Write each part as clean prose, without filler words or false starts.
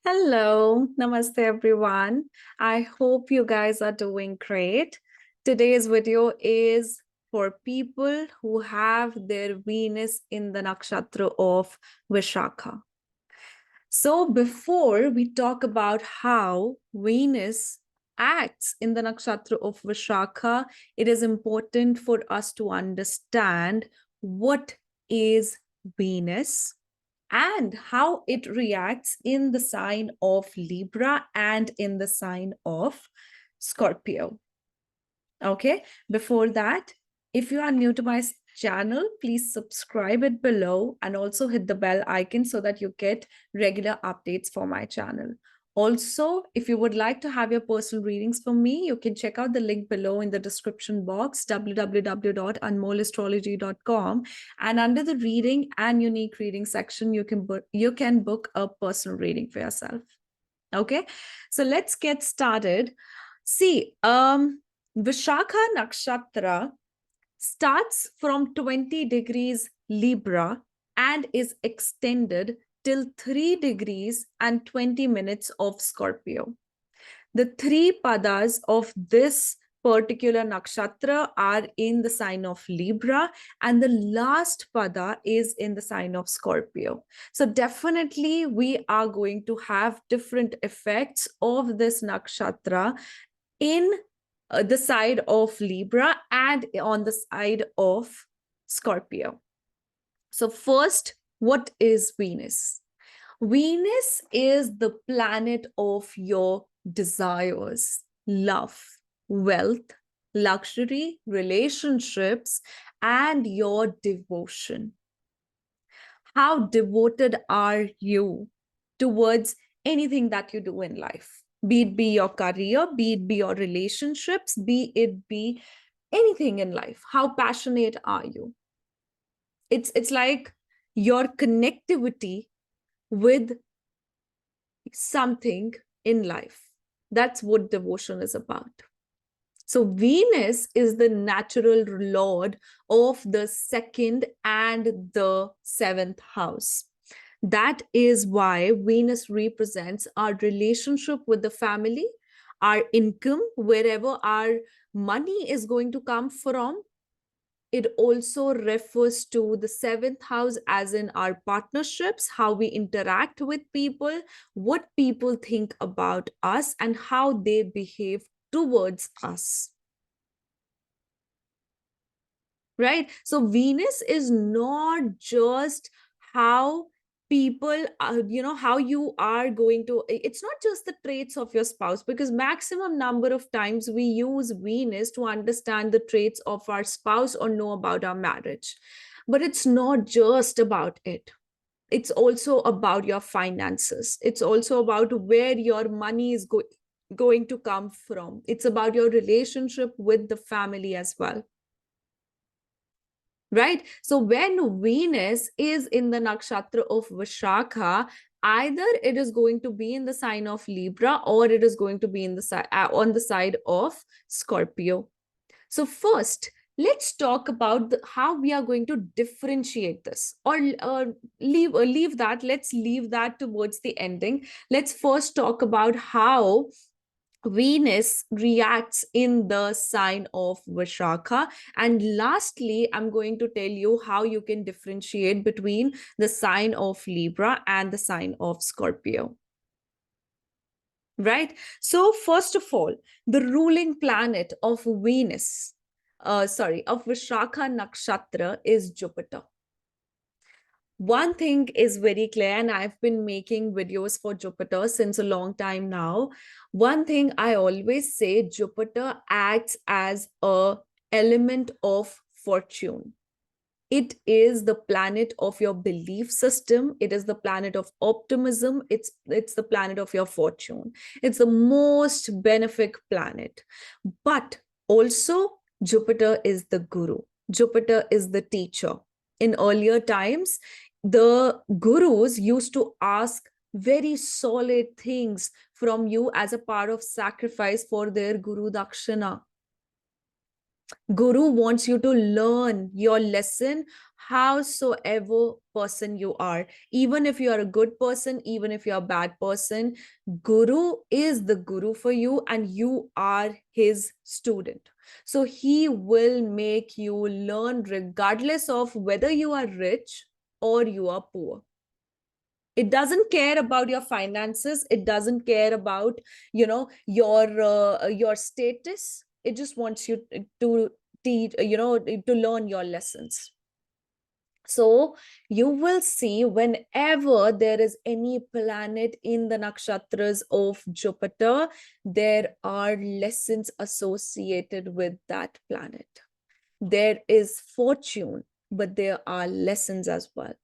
Hello, namaste everyone. I hope you guys are doing great. Today's video is for people who have their Venus in the nakshatra of Vishakha. So before we talk about how Venus acts in the nakshatra of Vishakha, it is important for us to understand what is Venus and how it reacts in the sign of Libra and in the sign of Scorpio. Okay, before that, if you are new to my channel, please subscribe it below and also hit the bell icon so that you get regular updates for my channel. Also, if you would like to have your personal readings from me, you can check out the link below in the description box, www.anmollastrology.com. And under the reading and unique reading section, you can book a personal reading for yourself. Okay, so let's get started. See, Vishakha Nakshatra starts from 20 degrees Libra and is extended till 3 degrees and 20 minutes of Scorpio. The three padas of this particular nakshatra are in the sign of Libra, and the last pada is in the sign of Scorpio. So definitely we are going to have different effects of this nakshatra in the side of Libra and on the side of Scorpio. So first, what is Venus? Venus is the planet of your desires, love, wealth, luxury, relationships, and your devotion. How devoted are you towards anything that you do in life? Be it be your career, be it be your relationships, be it be anything in life. How passionate are you? It's like your connectivity with something in life. That's what devotion is about. So Venus is the natural lord of the second and the seventh house. That is why Venus represents our relationship with the family, our income, wherever our money is going to come from. It also refers to the seventh house, as in our partnerships, how we interact with people, what people think about us, and how they behave towards us. Right? So Venus is not just how people how you are going to, it's not just the traits of your spouse, because maximum number of times we use Venus to understand the traits of our spouse or know about our marriage. But it's not just about it. It's also about your finances. It's also about where your money is going to come from. It's about your relationship with the family as well. Right? So when Venus is in the nakshatra of Vishakha, either it is going to be in the sign of Libra or it is going to be in the on the side of Scorpio. So first, let's talk about how we are going to differentiate this, or leave that. Let's leave that towards the ending. Let's first talk about how Venus reacts in the sign of Vishakha. And lastly, I'm going to tell you how you can differentiate between the sign of Libra and the sign of Scorpio. Right? So first of all, the ruling planet of Venus, of Vishakha Nakshatra is Jupiter. One thing is very clear, and I've been making videos for Jupiter since a long time now. One thing I always say, Jupiter acts as an element of fortune. It is the planet of your belief system. It is the planet of optimism. It's the planet of your fortune. It's the most benefic planet. But also, Jupiter is the guru. Jupiter is the teacher. In earlier times, the gurus used to ask very solid things from you as a part of sacrifice for their guru dakshina. Guru wants you to learn your lesson, howsoever person you are, even if you are a good person, even if you're a bad person, Guru is the Guru for you and you are his student. So he will make you learn regardless of whether you are rich or you are poor. It doesn't care about your finances. It doesn't care about, your status. It just wants you to teach, to learn your lessons. So you will see whenever there is any planet in the nakshatras of Jupiter, there are lessons associated with that planet. There is fortune, but there are lessons as well.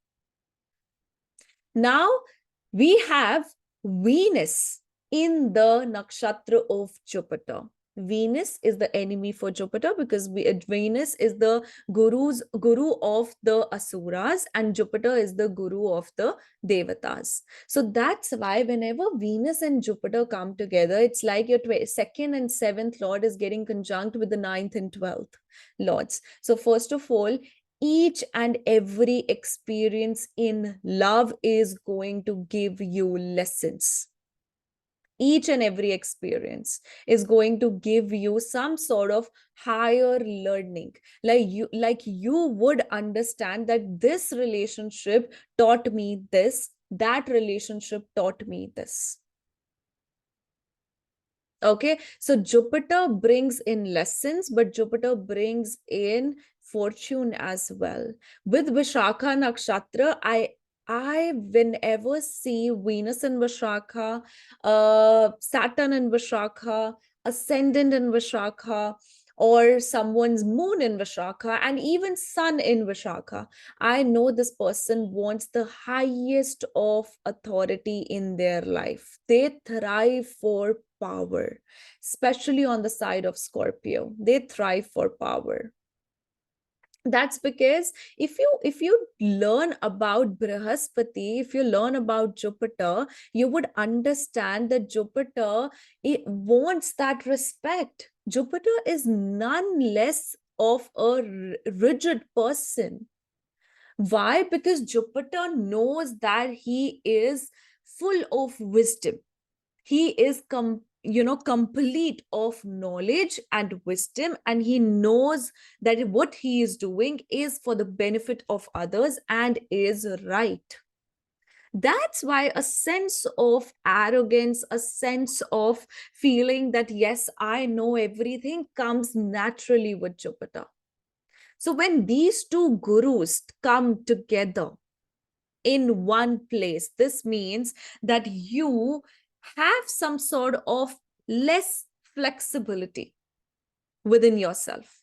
Now we have Venus in the nakshatra of Jupiter. Venus is the enemy for Jupiter because Venus is the guru of the asuras and Jupiter is the guru of the devatas. So that's why whenever Venus and Jupiter come together, it's like your second and seventh lord is getting conjunct with the ninth and 12th lords. So first of all, each and every experience in love is going to give you lessons. Each and every experience is going to give you some sort of higher learning. Like you would understand that this relationship taught me this, that relationship taught me this. Okay, so Jupiter brings in lessons, but Jupiter brings in fortune as well. With Vishakha Nakshatra, I whenever see Venus in Vishakha, Saturn in Vishakha, Ascendant in Vishakha, or someone's moon in Vishakha, and even sun in Vishakha, I know this person wants the highest of authority in their life. They thrive for power, especially on the side of Scorpio. They thrive for power. That's because if you learn about Brihaspati, if you learn about Jupiter, you would understand that Jupiter, it wants that respect. Jupiter is none less of a rigid person. Why? Because Jupiter knows that he is full of wisdom. He is complete of knowledge and wisdom, and he knows that what he is doing is for the benefit of others and is right. That's why a sense of arrogance, a sense of feeling that yes, I know everything, comes naturally with Jupiter. So when these two gurus come together in one place, this means that you have some sort of less flexibility within yourself.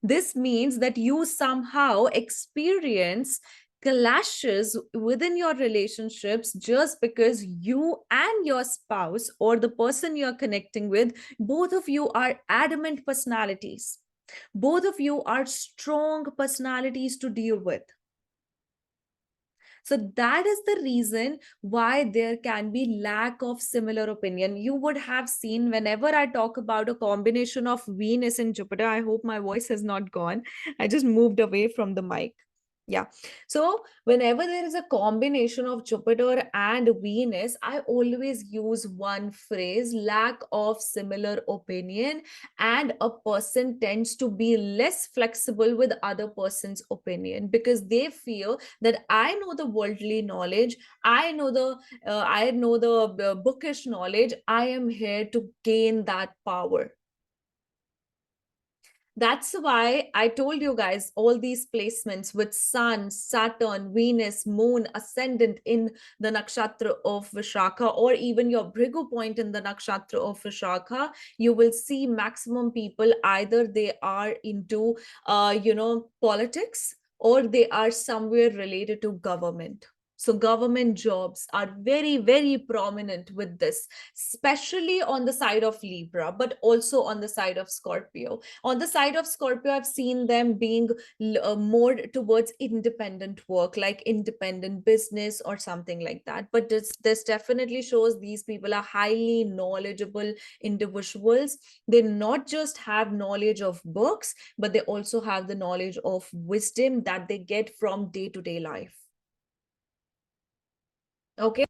This means that you somehow experience clashes within your relationships just because you and your spouse or the person you're connecting with, both of you are adamant personalities. Both of you are strong personalities to deal with. So that is the reason why there can be lack of similar opinion. You would have seen whenever I talk about a combination of Venus and Jupiter, I hope my voice has not gone. I just moved away from the mic. Yeah. So whenever there is a combination of Jupiter and Venus, I always use one phrase: lack of similar opinion, and a person tends to be less flexible with other person's opinion because they feel that I know the worldly knowledge, I know the bookish knowledge, I am here to gain that power. That's why I told you guys all these placements with Sun, Saturn, Venus, Moon, Ascendant in the nakshatra of Vishakha, or even your Bhrigu point in the nakshatra of Vishakha, you will see maximum people either they are into, politics or they are somewhere related to government. So government jobs are very, very prominent with this, especially on the side of Libra, but also on the side of Scorpio. On the side of Scorpio, I've seen them being more towards independent work, like independent business or something like that. But this definitely shows these people are highly knowledgeable individuals. They not just have knowledge of books, but they also have the knowledge of wisdom that they get from day-to-day life. Okay.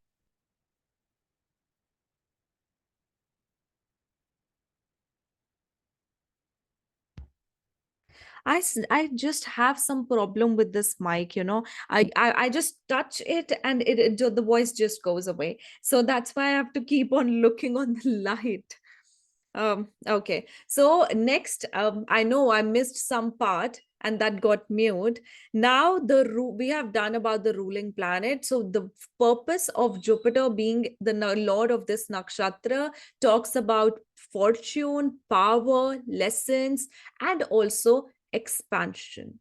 I just have some problem with this mic, you know. I just touch it and the voice just goes away. So that's why I have to keep on looking on the light. Okay. So next, I know I missed some part and that got mute. Now we have done about the ruling planet. So the purpose of Jupiter being the lord of this nakshatra talks about fortune, power, lessons, and also expansion.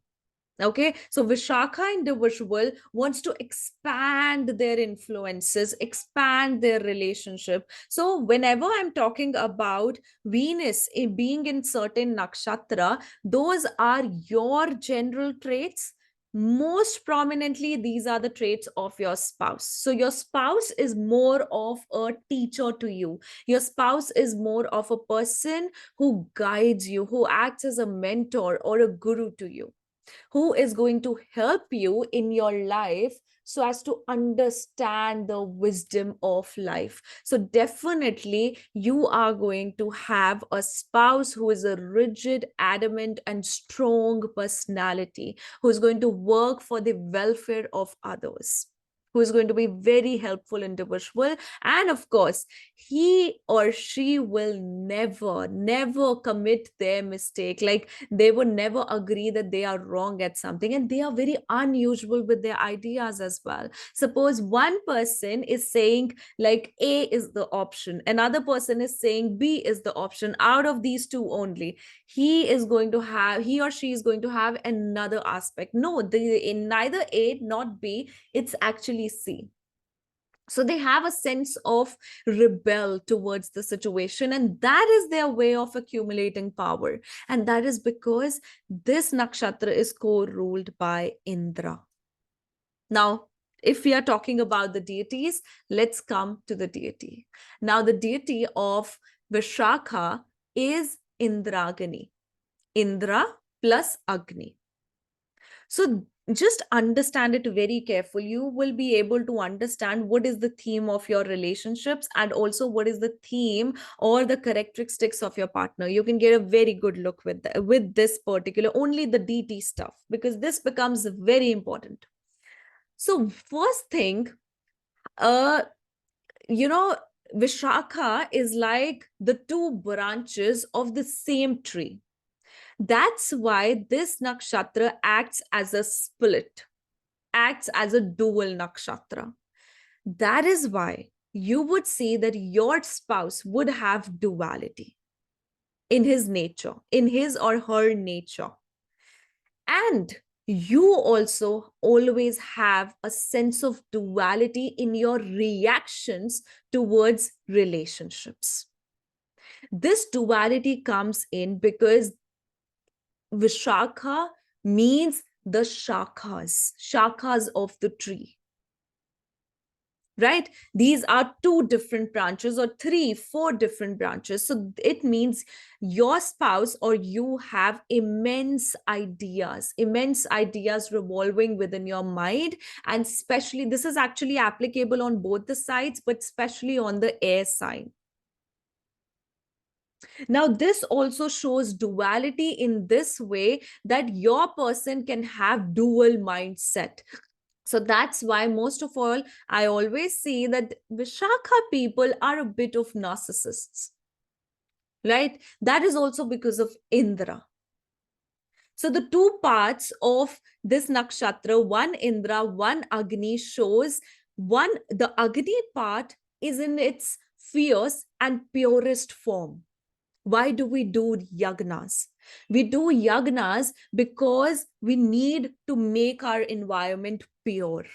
Okay, so Vishakha individual wants to expand their influences, expand their relationship. So whenever I'm talking about Venus being in certain nakshatra, those are your general traits. Most prominently, these are the traits of your spouse. So your spouse is more of a teacher to you. Your spouse is more of a person who guides you, who acts as a mentor or a guru to you, who is going to help you in your life so as to understand the wisdom of life. So definitely you are going to have a spouse who is a rigid, adamant, and strong personality, who is going to work for the welfare of others, who is going to be very helpful individual. And of course, he or she will never commit their mistake. Like, they would never agree that they are wrong at something, and they are very unusual with their ideas as well. Suppose one person is saying like A is the option, another person is saying B is the option. Out of these two only, he or she is going to have another aspect. No, in neither A not B, it's actually C. So they have a sense of rebel towards the situation, and that is their way of accumulating power. And that is because this nakshatra is co-ruled by Indra. Now, if we are talking about the deities, let's come to the deity. Now, the deity of Vishakha is Indragani. Indra plus Agni. So just understand it very carefully. You will be able to understand what is the theme of your relationships, and also what is the theme or the characteristics of your partner. You can get a very good look with this particular, only the DT stuff, because this becomes very important. So first thing, uh, you know, Vishakha is like the two branches of the same tree. That's why this nakshatra acts as a split, acts as a dual nakshatra. That is why you would see that your spouse would have duality in his nature, in his or her nature. And you also always have a sense of duality in your reactions towards relationships. This duality comes in because Vishakha means the shakhas of the tree, right? These are two different branches, or three, four different branches. So it means your spouse or you have immense ideas revolving within your mind. And especially, this is actually applicable on both the sides, but especially on the air sign. Now, this also shows duality in this way that your person can have dual mindset. So that's why, most of all, I always see that Vishakha people are a bit of narcissists, right? That is also because of Indra. So the two parts of this nakshatra, one Indra, one Agni, shows one, the Agni part is in its fierce and purest form. Why do we do yagnas? We do yagnas because we need to make our environment pure.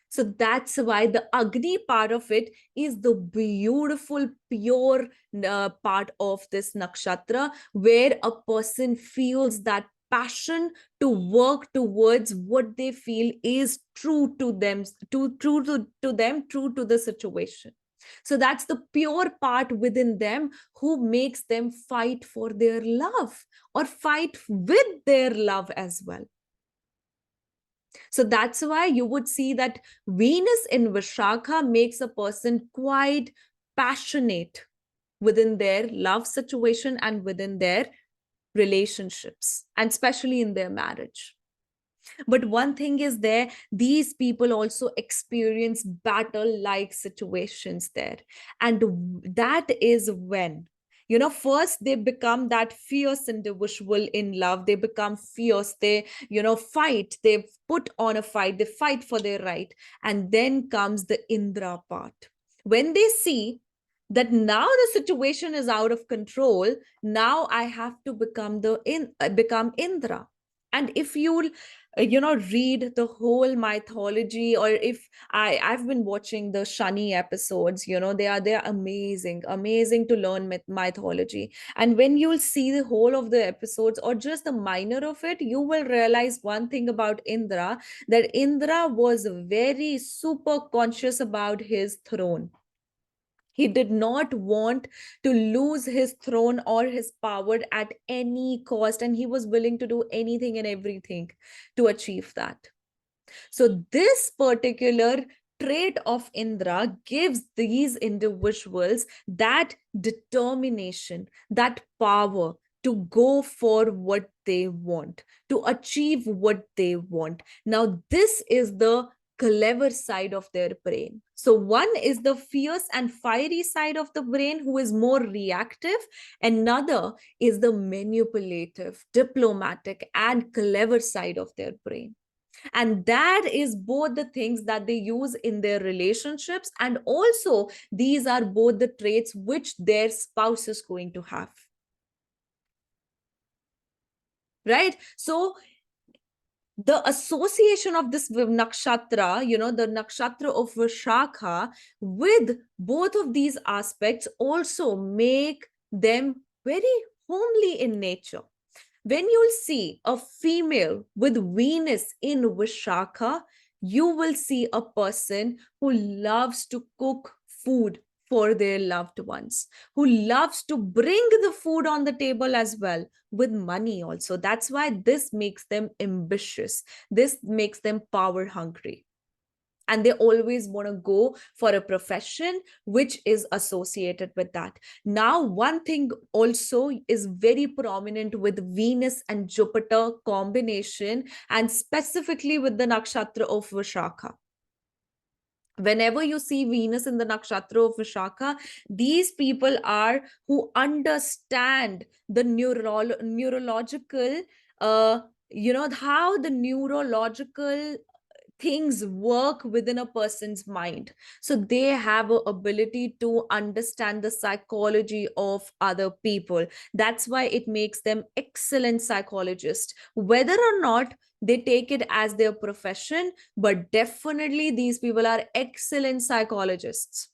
So that's why the Agni part of it is the beautiful, pure part of this nakshatra, where a person feels that passion to work towards what they feel is true to them, to them, true to the situation. So that's the pure part within them who makes them fight for their love or fight with their love as well. So that's why you would see that Venus in Vishakha makes a person quite passionate within their love situation and within their relationships, and especially in their marriage. But one thing is there, these people also experience battle like situations there. And that is when, first they become that fierce individual in love. They become fierce. They, fight. They put on a fight. They fight for their right. And then comes the Indra part. When they see that now the situation is out of control, now I have to become Indra. And if you'll read the whole mythology, or if I've been watching the Shani episodes, they are amazing to learn mythology. And when you'll see the whole of the episodes or just the minor of it, you will realize one thing about Indra, that Indra was very super conscious about his throne. He did not want to lose his throne or his power at any cost, and he was willing to do anything and everything to achieve that. So, this particular trait of Indra gives these individuals that determination, that power to go for what they want, to achieve what they want. Now, this is the clever side of their brain. So, one is the fierce and fiery side of the brain, who is more reactive. Another is the manipulative, diplomatic, and clever side of their brain. And that is both the things that they use in their relationships, and also these are both the traits which their spouse is going to have, right? So the association of this nakshatra, the nakshatra of Vishakha, with both of these aspects also make them very homely in nature. When you'll see a female with Venus in Vishakha, you will see a person who loves to cook food for their loved ones, who loves to bring the food on the table as well, with money also. That's why this makes them ambitious. This makes them power hungry. And they always want to go for a profession which is associated with that. Now, one thing also is very prominent with Venus and Jupiter combination, and specifically with the nakshatra of Vishakha. Whenever you see Venus in the nakshatra of Vishakha, these people are who understand the neurological, how the neurological things work within a person's mind. So they have a ability to understand the psychology of other people. That's why it makes them excellent psychologists, whether or not they take it as their profession, but definitely these people are excellent psychologists.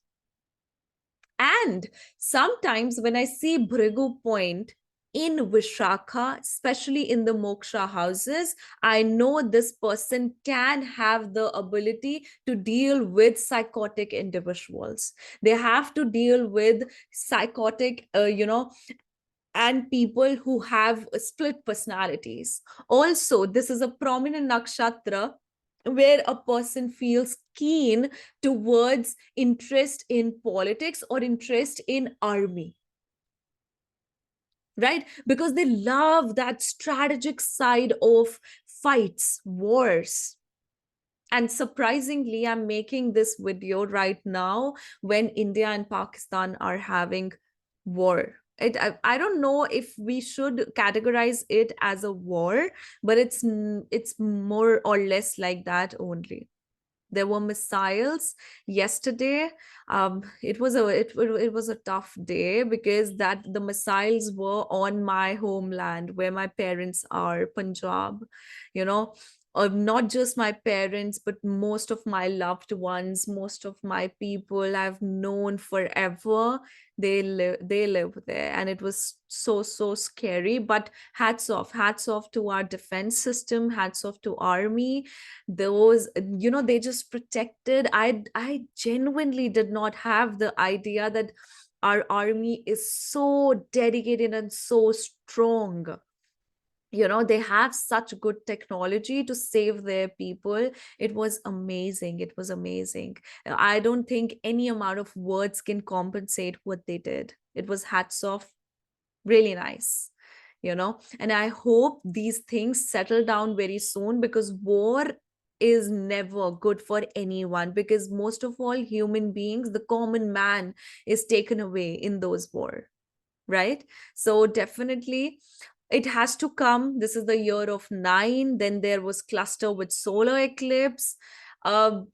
And sometimes when I see Bhrigu point in Vishakha, especially in the moksha houses, I know this person can have the ability to deal with psychotic individuals. They have to deal with psychotic, and people who have split personalities. Also, this is a prominent nakshatra where a person feels keen towards interest in politics or interest in army, right? Because they love that strategic side of fights, wars. And surprisingly, I'm making this video right now when India and Pakistan are having war. I don't know if we should categorize it as a war, but it's more or less like that only. There were missiles yesterday. It was a tough day, because that the missiles were on my homeland where my parents are, Punjab, you know not just my parents, but most of my loved ones, most of my people I've known forever, they live there. And it was so scary. But hats off to our defense system, hats off to army. Those, they just protected. I genuinely did not have the idea that our army is so dedicated and so strong. They have such good technology to save their people. It was amazing, it was amazing. I don't think any amount of words can compensate what they did. It was hats off, really nice. And I hope these things settle down very soon, because war is never good for anyone, because most of all human beings, the common man, is taken away in those war, right? So definitely it has to come. This is the year of 9. Then there was cluster with solar eclipse. um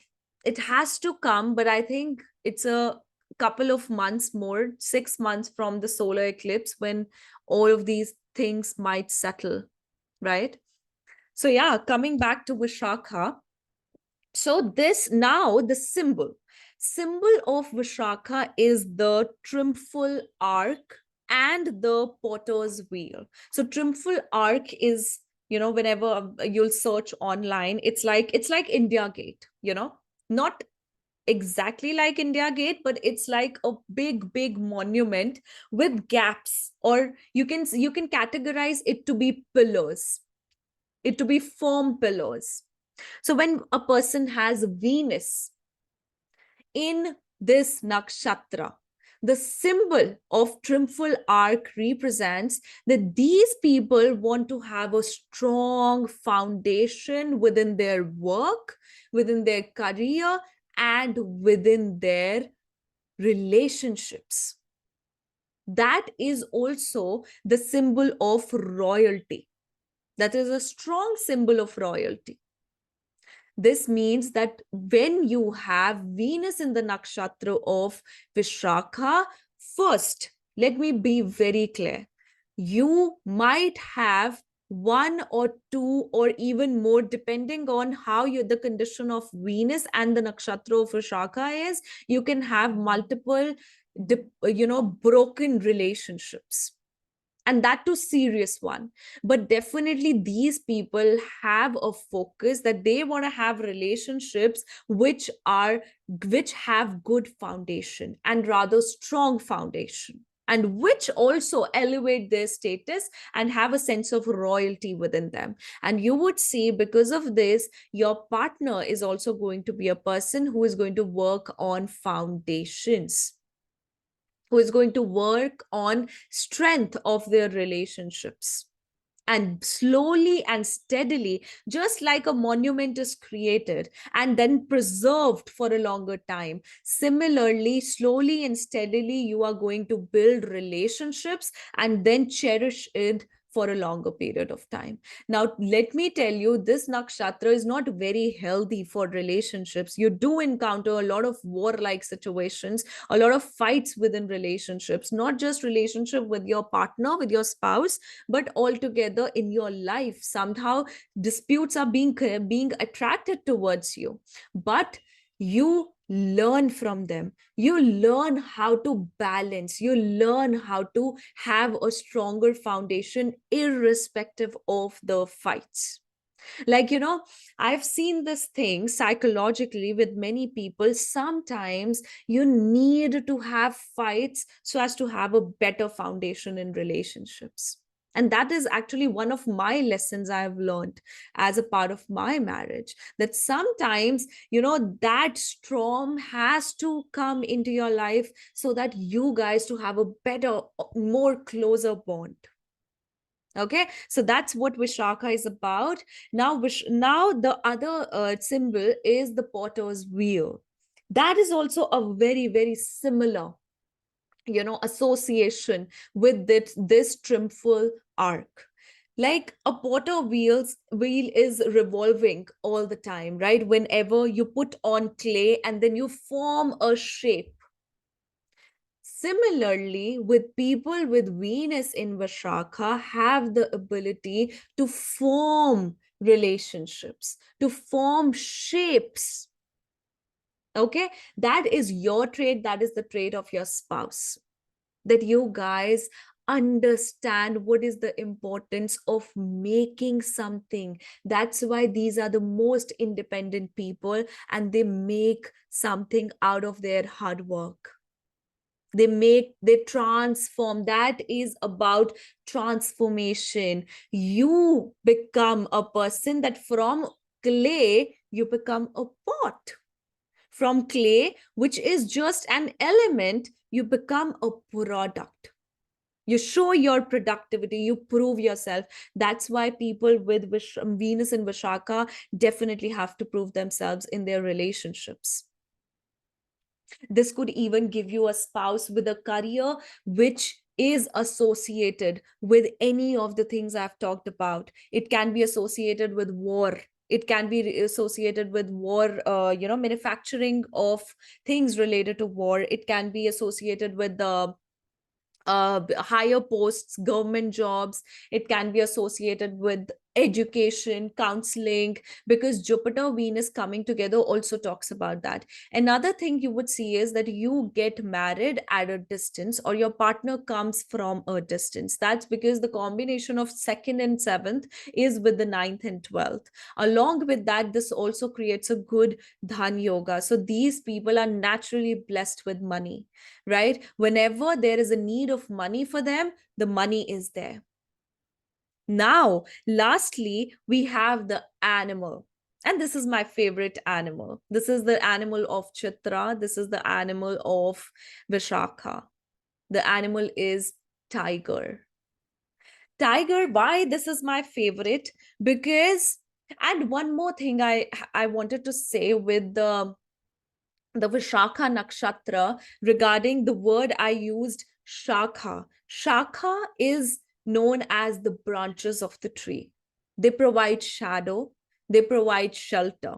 it has to come, but I think it's a couple of months more, 6 months from the solar eclipse, when all of these things might settle, right? So yeah, coming back to Vishakha. So this, now the symbol of Vishakha is the triumphal arc and the potter's wheel. So triumphal arc is, whenever you'll search online, it's like India Gate, not exactly like India Gate, but it's like a big monument with gaps, or you can categorize it to be pillars, it to be firm pillars. So when a person has Venus in this nakshatra, the symbol of triumphal arc represents that these people want to have a strong foundation within their work, within their career, and within their relationships. That is also the symbol of royalty. That is a strong symbol of royalty. This means that when you have Venus in the nakshatra of Vishakha, first, let me be very clear. You might have one or two or even more, depending on how the condition of Venus and the nakshatra of Vishakha is. You can have multiple, broken relationships, and that too serious one. But definitely these people have a focus that they want to have relationships which have good foundation, and rather strong foundation, and which also elevate their status and have a sense of royalty within them. And you would see, because of this, your partner is also going to be a person who is going to work on foundations, who is going to work on strength of their relationships. And slowly and steadily, just like a monument is created and then preserved for a longer time, similarly, slowly and steadily, you are going to build relationships and then cherish it for a longer period of time. Now, let me tell you, this nakshatra is not very healthy for relationships. You do encounter a lot of warlike situations, a lot of fights within relationships, not just relationship with your partner, with your spouse, but altogether in your life. Somehow disputes are being attracted towards you, but you learn from them. You learn how to balance, you learn how to have a stronger foundation irrespective of the fights. Like, I've seen this thing psychologically with many people. Sometimes you need to have fights so as to have a better foundation in relationships. And that is actually one of my lessons I have learned as a part of my marriage, that sometimes, that storm has to come into your life so that you guys to have a better, more closer bond. Okay, so that's what Vishaka is about. Now the other symbol is the potter's wheel. That is also a very similar, association with this triumphal arc. Like a wheel is revolving all the time, right? Whenever you put on clay and then you form a shape. Similarly, with people with Venus in Vishakha have the ability to form relationships, to form shapes. Okay, that is your trait, that is the trait of your spouse, that you guys understand what is the importance of making something. That's why these are the most independent people, and they make something out of their hard work. They transform. That is about transformation. You become a person that from clay you become a pot. From clay, which is just an element, you become a product. You show your productivity, you prove yourself. That's why people with Venus and Vishaka definitely have to prove themselves in their relationships. This could even give you a spouse with a career which is associated with any of the things I've talked about. It can be associated with war. It can be associated with war, manufacturing of things related to war. It can be associated with the higher posts, government jobs. It can be associated with education, counseling, because Jupiter, Venus coming together also talks about that. Another thing you would see is that you get married at a distance, or your partner comes from a distance. That's because the combination of second and seventh is with the ninth and 12th. Along with that, this also creates a good dhan yoga. So these people are naturally blessed with money, right? Whenever there is a need of money for them, the money is there. Now, lastly, we have the animal. And this is my favorite animal. This is the animal of Chitra. This is the animal of Vishakha. The animal is tiger. Tiger, why this is my favorite? Because, and one more thing I wanted to say with the Vishakha Nakshatra regarding the word I used, Shakha. Shakha is known as the branches of the tree. They provide shadow, they provide shelter.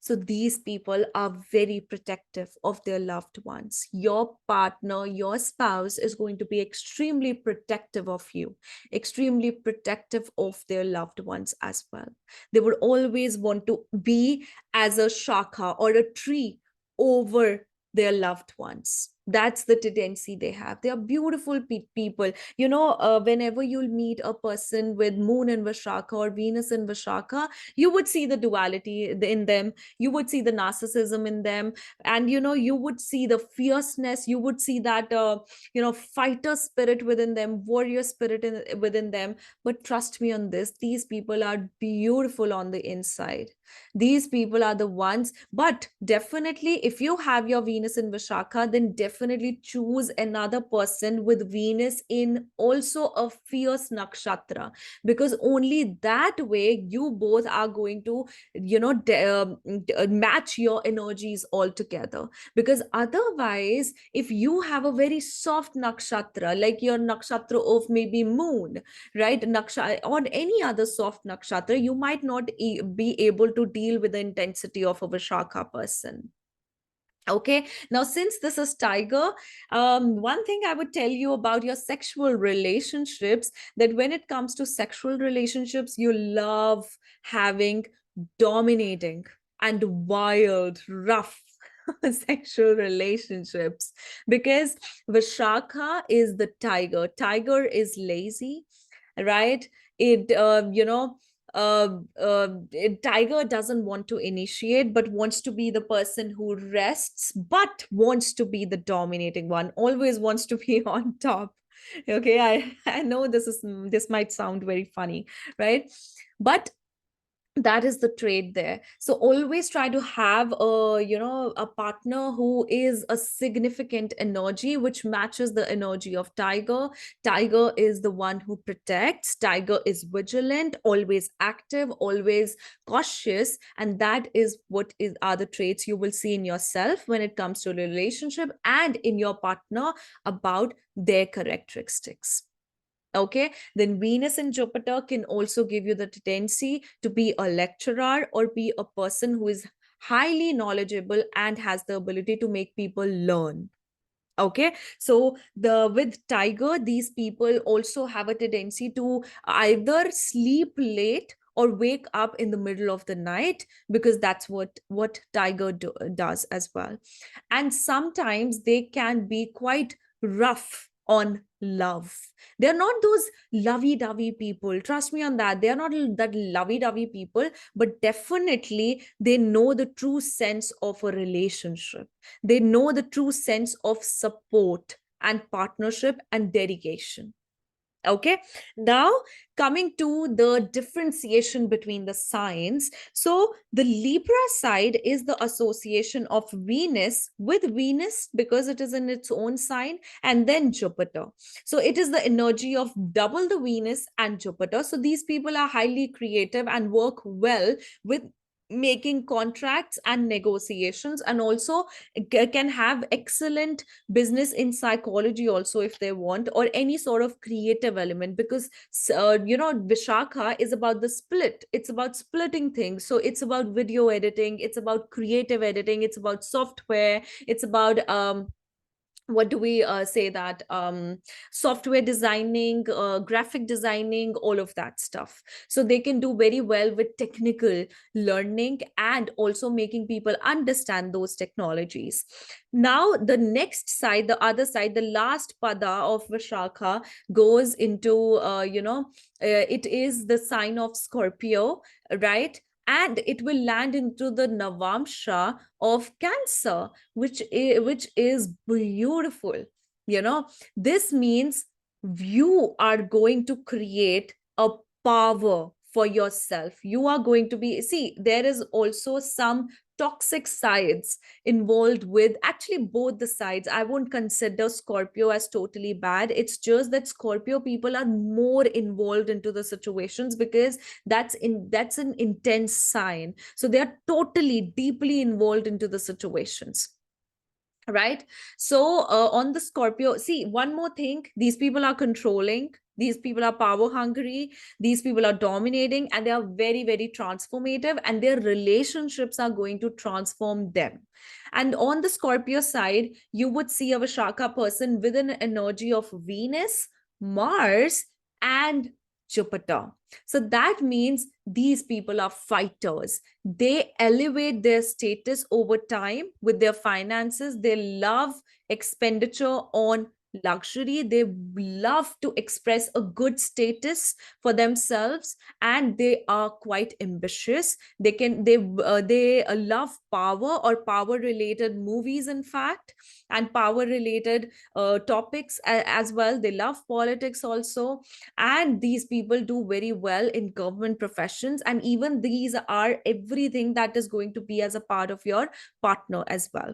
So these people are very protective of their loved ones. Your partner, your spouse is going to be extremely protective of you, extremely protective of their loved ones as well. They would always want to be as a shakha or a tree over their loved ones. That's the tendency they have. They are beautiful people. Whenever you'll meet a person with moon in Vishaka or Venus in Vishaka, you would see the duality in them. You would see the narcissism in them. And, you would see the fierceness. You would see that, fighter spirit within them, warrior spirit within them. But trust me on this, these people are beautiful on the inside. These people are the ones. But definitely, if you have your Venus in Vishaka, then definitely choose another person with Venus in also a fierce nakshatra, because only that way you both are going to, match your energies all together. Because otherwise, if you have a very soft nakshatra, like your nakshatra of maybe moon, right, nakshatra or any other soft nakshatra, you might not be able to deal with the intensity of a Vishakha person. Okay, now since this is tiger, one thing I would tell you about your sexual relationships, that when it comes to sexual relationships, you love having dominating and wild, rough sexual relationships, because Vishakha is the tiger. Tiger is lazy, right? It tiger doesn't want to initiate, but wants to be the person who rests, but wants to be the dominating one, always wants to be on top. Okay, I know this might sound very funny, right? But that is the trait there. So always try to have a partner who is a significant energy which matches the energy of tiger. Tiger is the one who protects. Tiger is vigilant, always active, always cautious, and that is what is are the traits you will see in yourself when it comes to a relationship and in your partner about their characteristics. Okay, then Venus and Jupiter can also give you the tendency to be a lecturer or be a person who is highly knowledgeable and has the ability to make people learn. Okay, so with tiger, these people also have a tendency to either sleep late or wake up in the middle of the night, because that's what tiger does as well. And sometimes they can be quite rough on love. They're not those lovey-dovey people, trust me on that. They're not that lovey-dovey people, but definitely they know the true sense of a relationship. They know the true sense of support and partnership and dedication. Okay, now coming to the differentiation between the signs. So the Libra side is the association of Venus with Venus, because it is in its own sign, and then Jupiter. So it is the energy of double the Venus and Jupiter. So these people are highly creative and work well with making contracts and negotiations, and also can have excellent business in psychology also if they want, or any sort of creative element, because Vishakha is about the split. It's about splitting things. So it's about video editing, it's about creative editing, it's about software, it's about what do we say that software designing, graphic designing, all of that stuff. So they can do very well with technical learning and also making people understand those technologies. Now the next side, the other side, the last pada of Vishakha goes into it is the sign of Scorpio, right? And it will land into the Navamsha of Cancer, which is beautiful. This means you are going to create a power for yourself. You are going to be, see, there is also some toxic sides involved with actually both the sides. I won't consider Scorpio as totally bad. It's just that Scorpio people are more involved into the situations, because that's an intense sign. So they are totally deeply involved into the situations, right? So on the Scorpio, see, one more thing, these people are controlling, these people are power hungry, these people are dominating, and they are very, very transformative, and their relationships are going to transform them. And on the Scorpio side, you would see a Vishaka person with an energy of Venus, Mars, and Jupiter. So that means these people are fighters. They elevate their status over time with their finances. They love expenditure on luxury. They love to express a good status for themselves, and they are quite ambitious. They love power or power related movies, in fact, and power related topics as well. They love politics also, and these people do very well in government professions, and even these are everything that is going to be as a part of your partner as well.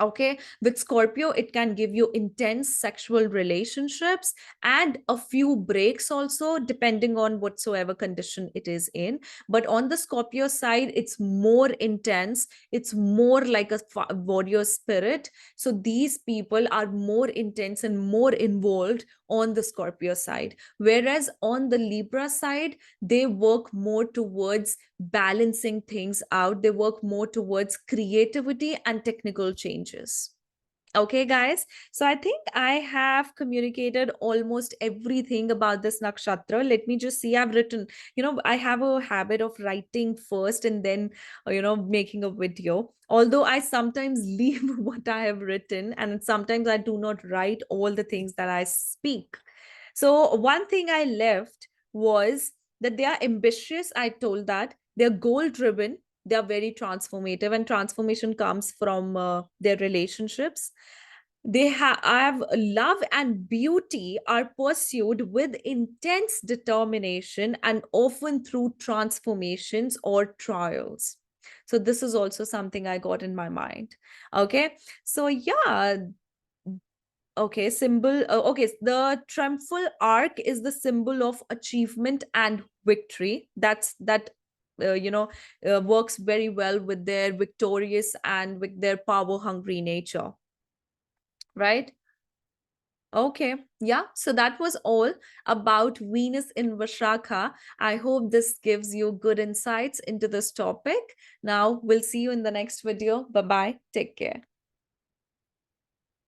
Okay, with Scorpio, it can give you intense sexual relationships and a few breaks also, depending on whatsoever condition it is in. But on the Scorpio side, it's more intense, it's more like a warrior spirit. So these people are more intense and more involved on the Scorpio side. Whereas on the Libra side, they work more towards balancing things out. They work more towards creativity and technical changes. Okay, guys. So I think I have communicated almost everything about this nakshatra. Let me just see. I've written, I have a habit of writing first and then, making a video. Although I sometimes leave what I have written, and sometimes I do not write all the things that I speak. So one thing I left was that they are ambitious. I told that they're goal driven. They are very transformative, and transformation comes from their relationships. They have love and beauty are pursued with intense determination and often through transformations or trials. So this is also something I got in my mind. Okay, so yeah. Okay, okay, the triumphal arc is the symbol of achievement and victory. That works very well with their victorious and with their power hungry nature, right? Okay, yeah. So that was all about Venus in Vishakha. I hope this gives you good insights into this topic. Now we'll see you in the next video. Bye bye. Take care.